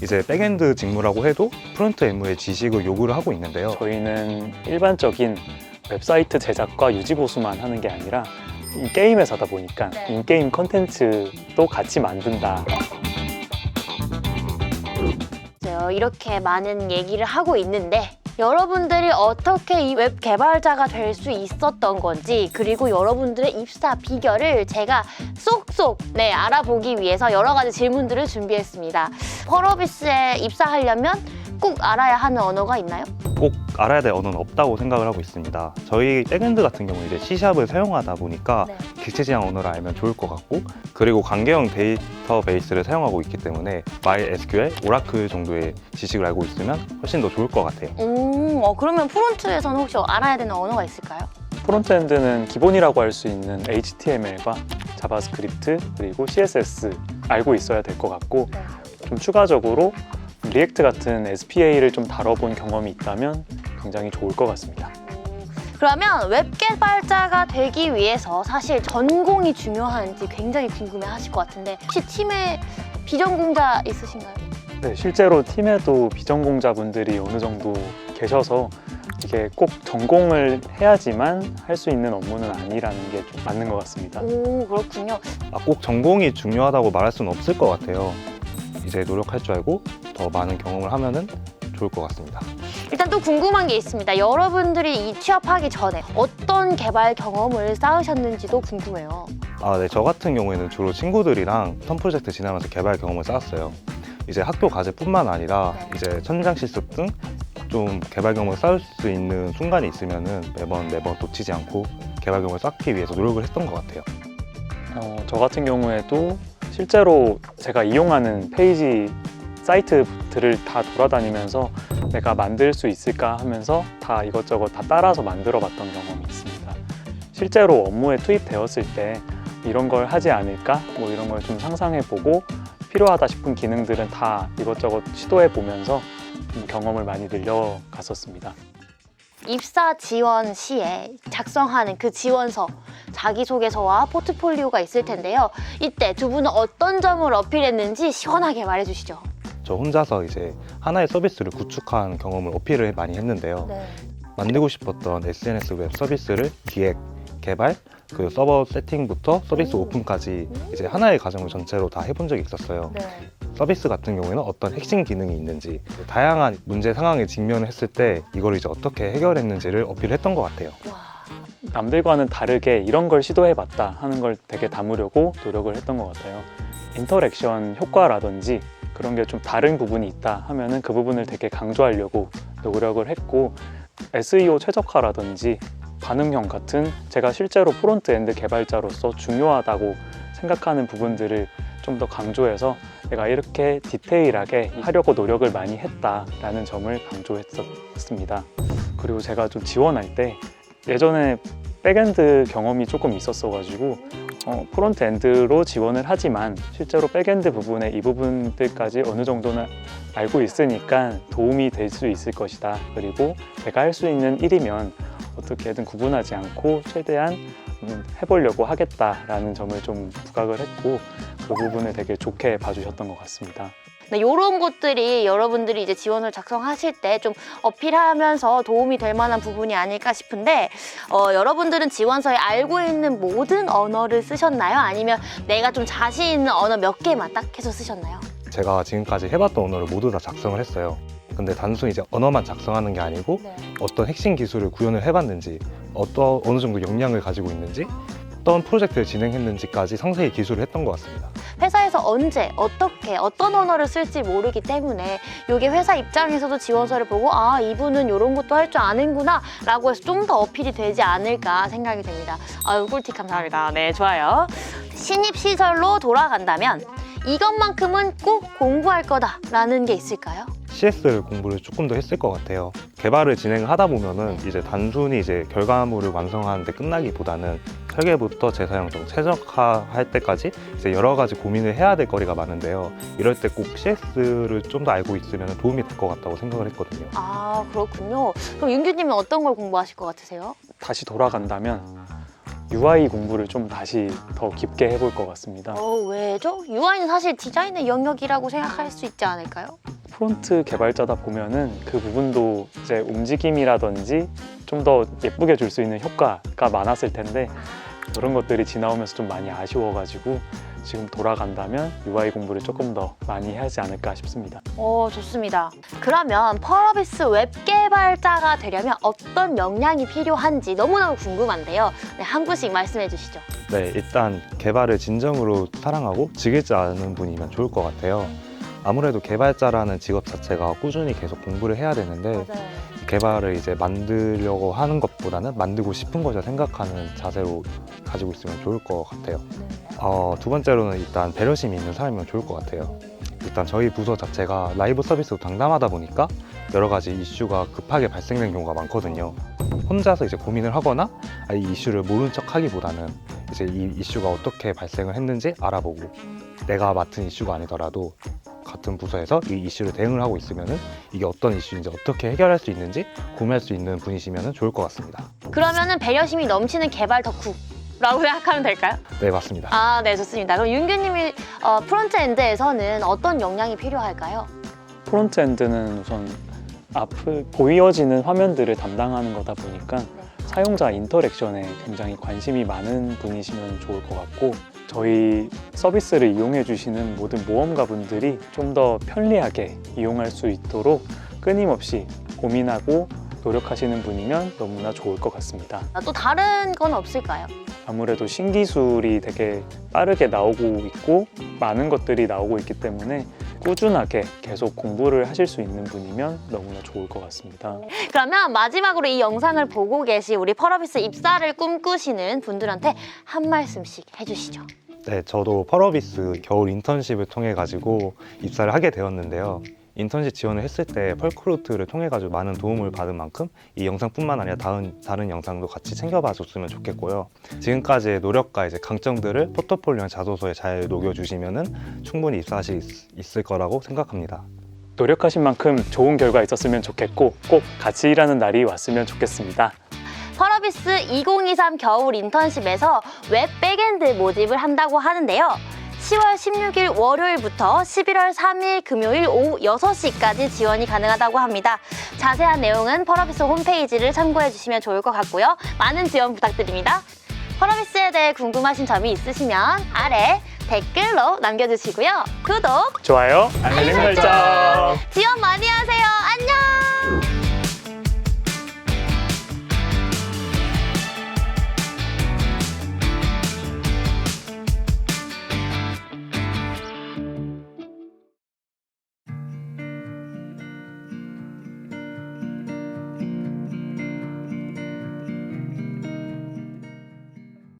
이제 백엔드 직무라고 해도 프론트 엔드의 지식을 요구를 하고 있는데요. 저희는 일반적인 웹사이트 제작과 유지 보수만 하는 게 아니라 이 게임 회사다 보니까 네. 인게임 컨텐츠도 같이 만든다. 이렇게 많은 얘기를 하고 있는데 여러분들이 어떻게 이 웹 개발자가 될 수 있었던 건지, 그리고 여러분들의 입사 비결을 제가 쏙쏙 알아보기 위해서 여러 가지 질문들을 준비했습니다. 펄어비스에 입사하려면 꼭 알아야 하는 언어가 있나요? 꼭 알아야 될 언어는 없다고 생각을 하고 있습니다. 저희 백엔드 같은 경우 이제 C#을 사용하다 보니까 네. 객체 지향 언어를 알면 좋을 것 같고, 그리고 관계형 데이터베이스를 사용하고 있기 때문에 MySQL, 오라클 정도의 지식을 알고 있으면 훨씬 더 좋을 것 같아요. 그러면 프론트에서는 혹시 알아야 되는 언어가 있을까요? 프론트엔드는 기본이라고 할 수 있는 HTML과 자바스크립트 그리고 CSS 알고 있어야 될 것 같고, 네. 좀 추가적으로 리액트 같은 SPA를 좀 다뤄본 경험이 있다면 굉장히 좋을 것 같습니다. 그러면 웹 개발자가 되기 위해서 사실 전공이 중요한지 굉장히 궁금해 하실 것 같은데, 혹시 팀에 비전공자 있으신가요? 네, 실제로 팀에도 비전공자분들이 어느 정도 계셔서 이게 꼭 전공을 해야지만 할 수 있는 업무는 아니라는 게 좀 맞는 것 같습니다. 그렇군요. 꼭 전공이 중요하다고 말할 수는 없을 것 같아요. 이제 노력할 줄 알고 더 많은 경험을 하면은 좋을 것 같습니다. 일단 또 궁금한 게 있습니다. 여러분들이 이 취업하기 전에 어떤 개발 경험을 쌓으셨는지도 궁금해요. 네, 저 같은 경우에는 주로 친구들이랑 턴 프로젝트 진행하면서 개발 경험을 쌓았어요. 이제 학교 과제뿐만 아니라 네. 이제 천장 실습 등 좀 개발 경험을 쌓을 수 있는 순간이 있으면은 매번 놓치지 않고 개발 경험을 쌓기 위해서 노력을 했던 것 같아요. 저 같은 경우에도 실제로 제가 이용하는 페이지 사이트들을 다 돌아다니면서 내가 만들 수 있을까 하면서 다 이것저것 다 따라서 만들어 봤던 경험이 있습니다. 실제로 업무에 투입되었을 때 이런 걸 하지 않을까? 뭐 이런 걸 좀 상상해 보고 필요하다 싶은 기능들은 다 이것저것 시도해 보면서 좀 경험을 많이 늘려갔었습니다. 입사 지원 시에 작성하는 그 지원서, 자기소개서와 포트폴리오가 있을 텐데요. 이때 두 분은 어떤 점을 어필했는지 시원하게 말해주시죠. 저 혼자서 이제 하나의 서비스를 구축한 경험을 어필을 많이 했는데요. 네. 만들고 싶었던 SNS 웹 서비스를 기획, 개발, 그 서버 세팅부터 서비스 오픈까지 이제 하나의 과정을 전체로 다 해본 적이 있었어요. 네. 서비스 같은 경우에는 어떤 핵심 기능이 있는지, 다양한 문제 상황에 직면했을 때 이걸 이제 어떻게 해결했는지를 어필했던 것 같아요. 와. 남들과는 다르게 이런 걸 시도해봤다 하는 걸 되게 담으려고 노력을 했던 것 같아요. 인터랙션 효과라든지 그런 게 좀 다른 부분이 있다 하면은 그 부분을 되게 강조하려고 노력을 했고, SEO 최적화라든지 반응형 같은 제가 실제로 프론트엔드 개발자로서 중요하다고 생각하는 부분들을 좀 더 강조해서 내가 이렇게 디테일하게 하려고 노력을 많이 했다라는 점을 강조했었습니다. 그리고 제가 좀 지원할 때 예전에 백엔드 경험이 조금 있었어가지고 프론트엔드로 지원을 하지만 실제로 백엔드 부분에 이 부분들까지 어느 정도는 알고 있으니까 도움이 될 수 있을 것이다. 그리고 제가 할 수 있는 일이면 어떻게든 구분하지 않고 최대한 해보려고 하겠다라는 점을 좀 부각을 했고, 그 부분을 되게 좋게 봐주셨던 것 같습니다. 네, 이런 것들이 여러분들이 이제 지원을 작성하실 때 좀 어필하면서 도움이 될 만한 부분이 아닐까 싶은데, 여러분들은 지원서에 알고 있는 모든 언어를 쓰셨나요? 아니면 내가 좀 자신 있는 언어 몇 개만 딱 해서 쓰셨나요? 제가 지금까지 해봤던 언어를 모두 다 작성을 했어요. 근데 단순히 이제 언어만 작성하는 게 아니고 어떤 핵심 기술을 구현을 해봤는지, 어느 정도 역량을 가지고 있는지, 어떤 프로젝트를 진행했는지까지 상세히 기술을 했던 것 같습니다. 회사에서 언제, 어떻게, 어떤 언어를 쓸지 모르기 때문에 이게 회사 입장에서도 지원서를 보고 이분은 이런 것도 할 줄 아는구나 라고 해서 좀 더 어필이 되지 않을까 생각이 됩니다. 꿀팁 감사합니다. 네, 좋아요. 신입시설로 돌아간다면 이것만큼은 꼭 공부할 거다 라는 게 있을까요? CS를 공부를 조금 더 했을 것 같아요. 개발을 진행하다 보면은 이제 단순히 이제 결과물을 완성하는데 끝나기보다는 설계부터 재사용성, 최적화할 때까지 이제 여러 가지 고민을 해야 될 거리가 많은데요. 이럴 때 꼭 CS를 좀 더 알고 있으면 도움이 될 것 같다고 생각을 했거든요. 그렇군요. 그럼 윤규님은 어떤 걸 공부하실 것 같으세요? 다시 돌아간다면 UI 공부를 좀 다시 더 깊게 해볼 것 같습니다. 왜죠? UI는 사실 디자인의 영역이라고 생각할 수 있지 않을까요? 프론트 개발자다 보면은 그 부분도 이제 움직임이라든지 좀 더 예쁘게 줄 수 있는 효과가 많았을 텐데 그런 것들이 지나오면서 좀 많이 아쉬워가지고 지금 돌아간다면 UI 공부를 조금 더 많이 하지 않을까 싶습니다. 오, 좋습니다. 그러면 펄어비스 웹 개발자가 되려면 어떤 역량이 필요한지 너무너무 궁금한데요. 네, 한 분씩 말씀해 주시죠. 네, 일단 개발을 진정으로 사랑하고 즐기지 않은 분이면 좋을 것 같아요. 아무래도 개발자라는 직업 자체가 꾸준히 계속 공부를 해야 되는데 맞아요. 개발을 이제 만들려고 하는 것보다는 만들고 싶은 것을 생각하는 자세로 가지고 있으면 좋을 것 같아요. 두 번째로는 일단 배려심이 있는 사람이면 좋을 것 같아요. 일단 저희 부서 자체가 라이브 서비스도 담당하다 보니까 여러 가지 이슈가 급하게 발생되는 경우가 많거든요. 혼자서 이제 고민을 하거나 이 이슈를 모른 척 하기보다는 이제 이 이슈가 어떻게 발생을 했는지 알아보고 내가 맡은 이슈가 아니더라도 같은 부서에서 이 이슈를 대응을 하고 있으면은 이게 어떤 이슈인지 어떻게 해결할 수 있는지 고민할 수 있는 분이시면 좋을 것 같습니다. 그러면은 배려심이 넘치는 개발 덕후라고 생각하면 될까요? 네, 맞습니다. 아, 네, 좋습니다. 그럼 윤규님이 프론트엔드에서는 어떤 역량이 필요할까요? 프론트엔드는 우선 앞을 보여지는 화면들을 담당하는 거다 보니까 사용자 인터랙션에 굉장히 관심이 많은 분이시면 좋을 것 같고 저희 서비스를 이용해 주시는 모든 모험가분들이 좀 더 편리하게 이용할 수 있도록 끊임없이 고민하고 노력하시는 분이면 너무나 좋을 것 같습니다. 또 다른 건 없을까요? 아무래도 신기술이 되게 빠르게 나오고 있고 많은 것들이 나오고 있기 때문에 꾸준하게 계속 공부를 하실 수 있는 분이면 너무나 좋을 것 같습니다. 그러면 마지막으로 이 영상을 보고 계신 우리 펄어비스 입사를 꿈꾸시는 분들한테 한 말씀씩 해주시죠. 네, 저도 펄어비스 겨울 인턴십을 통해 가지고 입사를 하게 되었는데요. 인턴십 지원을 했을 때 펄크루트를 통해 가지고 많은 도움을 받은 만큼 이 영상뿐만 아니라 다른 영상도 같이 챙겨봐 줬으면 좋겠고요. 지금까지의 노력과 이제 강점들을 포트폴리오나 자소서에 잘 녹여주시면은 충분히 입사하실 수 있을 거라고 생각합니다. 노력하신 만큼 좋은 결과 있었으면 좋겠고 꼭 같이 일하는 날이 왔으면 좋겠습니다. 펄어비스 2023 겨울 인턴십에서 웹 백엔드 모집을 한다고 하는데요. 10월 16일 월요일부터 11월 3일 금요일 오후 6시까지 지원이 가능하다고 합니다. 자세한 내용은 펄어비스 홈페이지를 참고해 주시면 좋을 것 같고요. 많은 지원 부탁드립니다. 펄어비스에 대해 궁금하신 점이 있으시면 아래 댓글로 남겨주시고요. 구독! 좋아요, 알림 설정!